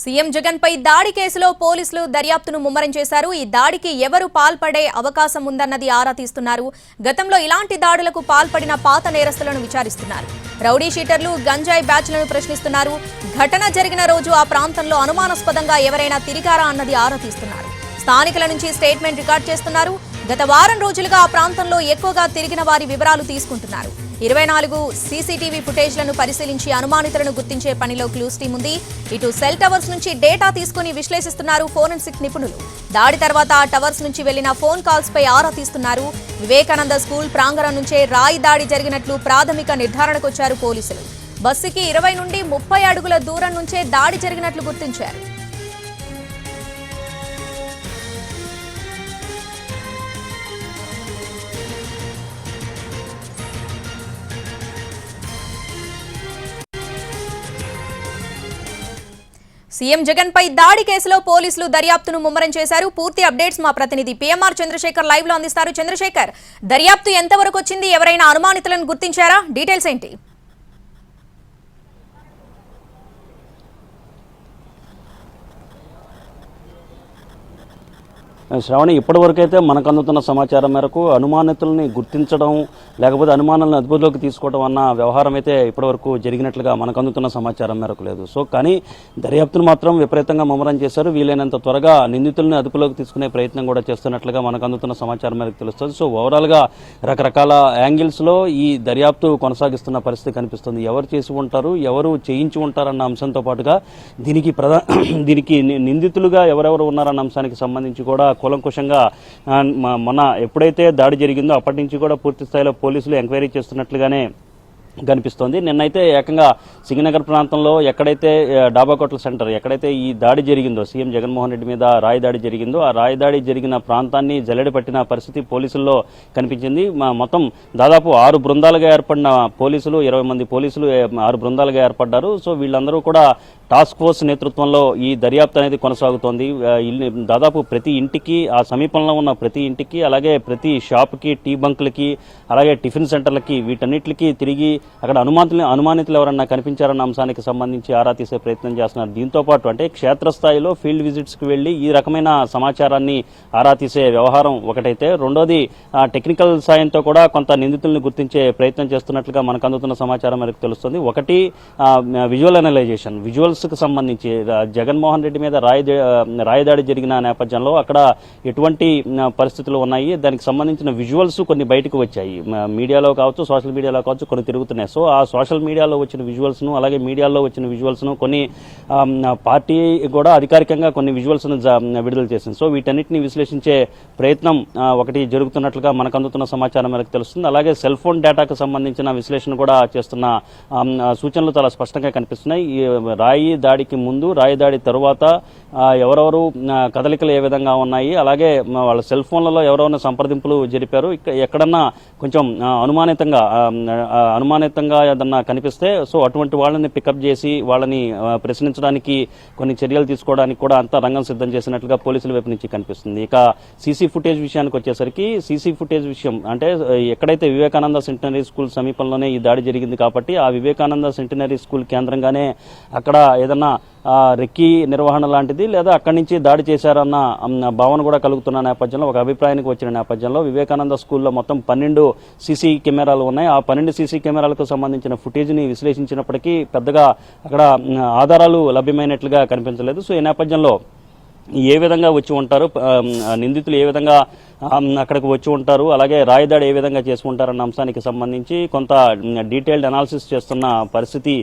CM Jagan పై దాడి కేసులో పోలీసులు దర్యాప్తును ముమ్మరం చేశారు. ఈ దాడికి ఎవరు పాల్పడే అవకాశం ఉందన్నది ఆరా తీస్తున్నారు. గతంలో ఇలాంటి దాడులకు పాల్పడిన పాత నేరస్తులను విచారిస్తున్నారు. రౌడీ షీటర్లు, గంజాయి బ్యాచ్లను ప్రశ్నిస్తున్నారు. ఘటన జరిగిన రోజు ఆ ప్రాంతంలో అనుమానాస్పదంగా ఎవరైనా తిరిగారా అన్నది ఆరా తీస్తున్నారు. స్థానికుల నుంచి స్టేట్మెంట్ రికార్డ్ చేస్తున్నారు. గత వారం రోజులుగా ఆ ప్రాంతంలో ఎక్కువగా తిరిగిన వారి వివరాలు తీసుకుంటున్నారు. 24 సీసీటీవీ ఫుటేజ్లను పరిశీలించి అనుమానితులను గుర్తించే పనిలో క్లూస్ టీం ఉంది. ఇటు సెల్ టవర్స్ నుంచి డేటా తీసుకుని విశ్లేషిస్తున్నారు ఫోరెన్సిక్ నిపుణులు. దాడి తర్వాత ఆ టవర్స్ నుంచి వెళ్లిన ఫోన్ కాల్స్ పై ఆరా తీస్తున్నారు. వివేకానంద స్కూల్ ప్రాంగణం నుంచే రాయి దాడి జరిగినట్లు ప్రాథమిక నిర్ధారణకొచ్చారు పోలీసులు. బస్సుకి 20 నుండి 30 అడుగుల దూరం నుంచే దాడి జరిగినట్లు గుర్తించారు. సీఎం జగన్ పై దాడి కేసులో పోలీసులు దర్యాప్తును ముమ్మరం చేశారు. పూర్తి అప్డేట్స్ మా ప్రతినిధి పిఎంఆర్ చంద్రశేఖర్ లైవ్ లో అందిస్తారు. చంద్రశేఖర్, దర్యాప్తు ఎంతవరకు వచ్చింది? ఎవరైనా అనుమానితులను గుర్తించారా? డీటెయిల్స్ ఏంటి? శ్రావణి, ఇప్పటివరకు అయితే మనకు అందుతున్న సమాచారం మేరకు అనుమానితుల్ని గుర్తించడం లేకపోతే అనుమానాలను అదుపులోకి తీసుకోవడం అన్న వ్యవహారం అయితే ఇప్పటివరకు జరిగినట్లుగా మనకు అందుతున్న సమాచారం మేరకు లేదు. కానీ దర్యాప్తును మాత్రం విపరీతంగా ముమ్మరం చేశారు. వీలైనంత త్వరగా నిందితుల్ని అదుపులోకి తీసుకునే ప్రయత్నం కూడా చేస్తున్నట్లుగా మనకు అందుతున్న సమాచారం మేరకు తెలుస్తుంది. ఓవరాల్గా రకరకాల యాంగిల్స్లో ఈ దర్యాప్తు కొనసాగిస్తున్న పరిస్థితి కనిపిస్తుంది. ఎవరు చేసి ఉంటారు, ఎవరు చేయించి ఉంటారన్న అంశంతో పాటుగా దీనికి నిందితులుగా ఎవరెవరు ఉన్నారన్న అంశానికి సంబంధించి కూడా కూలంకుషంగా మొన్న ఎప్పుడైతే దాడి జరిగిందో అప్పటి నుంచి కూడా పూర్తి స్థాయిలో పోలీసులు ఎంక్వైరీ చేస్తున్నట్లుగానే కనిపిస్తోంది. నిన్నైతే ఏకంగా సింగనగర్ ప్రాంతంలో ఎక్కడైతే డాబాకోట్ల సెంటర్ ఎక్కడైతే ఈ దాడి జరిగిందో, సీఎం జగన్మోహన్ రెడ్డి మీద రాయి దాడి జరిగిందో, ఆ రాయి దాడి జరిగిన ప్రాంతాన్ని జల్లెడ పట్టిన పరిస్థితి పోలీసుల్లో కనిపించింది. మొత్తం దాదాపు 6 బృందాలుగా ఏర్పడిన పోలీసులు, 20 మంది పోలీసులు 6 బృందాలుగా ఏర్పడ్డారు. వీళ్ళందరూ కూడా టాస్క్ ఫోర్స్ నేతృత్వంలో ఈ దర్యాప్తు అనేది కొనసాగుతోంది. దాదాపు ప్రతి ఇంటికి, ఆ సమీపంలో ఉన్న ప్రతి ఇంటికి, అలాగే ప్రతి షాప్కి, టీ బంకులకి, అలాగే టిఫిన్ సెంటర్లకి, వీటన్నిటికీ తిరిగి అక్కడ అనుమానితులు ఎవరన్నా కనిపించారన్న అంశానికి సంబంధించి ఆరా తీసే ప్రయత్నం చేస్తున్నారు. దీంతో పాటు అంటే క్షేత్రస్థాయిలో ఫీల్డ్ విజిట్స్కి వెళ్లి ఈ రకమైన సమాచారాన్ని ఆరా తీసే వ్యవహారం ఒకటైతే, రెండోది టెక్నికల్ సాయంతో కూడా కొంత నిందితుల్ని గుర్తించే ప్రయత్నం చేస్తున్నట్లుగా మనకు అందుతున్న సమాచారం మనకు తెలుస్తుంది. ఒకటి విజువల్ అనలైజేషన్, విజువల్స్కి సంబంధించి జగన్మోహన్ రెడ్డి మీద రాయదాడి జరిగిన నేపథ్యంలో అక్కడ ఎటువంటి పరిస్థితులు ఉన్నాయి, దానికి సంబంధించిన విజువల్స్ కొన్ని బయటకు వచ్చాయి. మీడియాలో కావచ్చు, సోషల్ మీడియాలో కావచ్చు, కొన్ని తిరుగుతున్నాయి. ఆ సోషల్ మీడియాలో వచ్చిన విజువల్స్ను, అలాగే మీడియాలో వచ్చిన విజువల్స్ను కొన్ని పార్టీ కూడా అధికారికంగా కొన్ని విజువల్స్ను విడుదల చేసింది. వీటన్నిటిని విశ్లేషించే ప్రయత్నం ఒకటి జరుగుతున్నట్లుగా మనకు అందుతున్న సమాచారం మనకు తెలుస్తుంది. అలాగే సెల్ ఫోన్ డేటాకు సంబంధించిన విశ్లేషణ కూడా చేస్తున్న సూచనలు చాలా స్పష్టంగా కనిపిస్తున్నాయి. రాయి దాడికి ముందు, రాయి దాడి తరువాత ఎవరెవరు కదలికలు ఏ విధంగా ఉన్నాయి, అలాగే వాళ్ళ సెల్ ఫోన్లలో ఎవరెవరైనా సంప్రదింపులు జరిపారు, ఎక్కడన్నా కొంచెం అనుమానితంగా ఏదన్నా కనిపిస్తే అటువంటి వాళ్ళని పికప్ చేసి వాళ్ళని ప్రశ్నించడానికి కొన్ని చర్యలు తీసుకోవడానికి కూడా అంతా రంగం సిద్ధం చేసినట్లుగా పోలీసుల వైపు నుంచి కనిపిస్తుంది. ఇక సీసీ ఫుటేజ్ విషయానికి వచ్చేసరికి, సీసీ ఫుటేజ్ విషయం అంటే ఎక్కడైతే వివేకానంద సెంటినరీ స్కూల్ సమీపంలోనే ఈ దాడి జరిగింది కాబట్టి ఆ వివేకానంద సెంటినరీ స్కూల్ కేంద్రంగానే అక్కడ ఏదన్నా రెక్కీ నిర్వహణ లాంటిది లేదా అక్కడి నుంచి దాడి చేశారన్న భావన కూడా కలుగుతున్న నేపథ్యంలో, ఒక అభిప్రాయానికి వచ్చిన నేపథ్యంలో వివేకానంద స్కూల్లో మొత్తం 12 సీసీ కెమెరాలు ఉన్నాయి. ఆ 12 సీసీ కెమెరాలకు సంబంధించిన ఫుటేజ్ని విశ్లేషించినప్పటికీ పెద్దగా అక్కడ ఆధారాలు లభ్యమైనట్లుగా కనిపించలేదు. ఈ నేపథ్యంలో ఏ విధంగా వచ్చి ఉంటారు, నిందితులు ఏ విధంగా అక్కడికి వచ్చి ఉంటారు, అలాగే రాయదాడి ఏ విధంగా చేసుకుంటారన్న అంశానికి సంబంధించి కొంత డీటెయిల్డ్ అనాలిసిస్ చేస్తున్న పరిస్థితి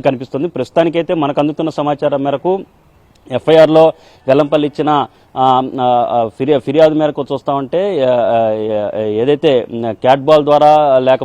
కనిపిస్తుంది. ప్రస్తుతానికైతే మనకు అందుతున్న సమాచారం మేరకు ఎఫ్ఐఆర్లో వెల్లంపల్లి ఇచ్చిన ఫిర్యాదు మేరకు చూస్తామంటే ఏదైతే క్యాట్ బాల్ ద్వారా లేక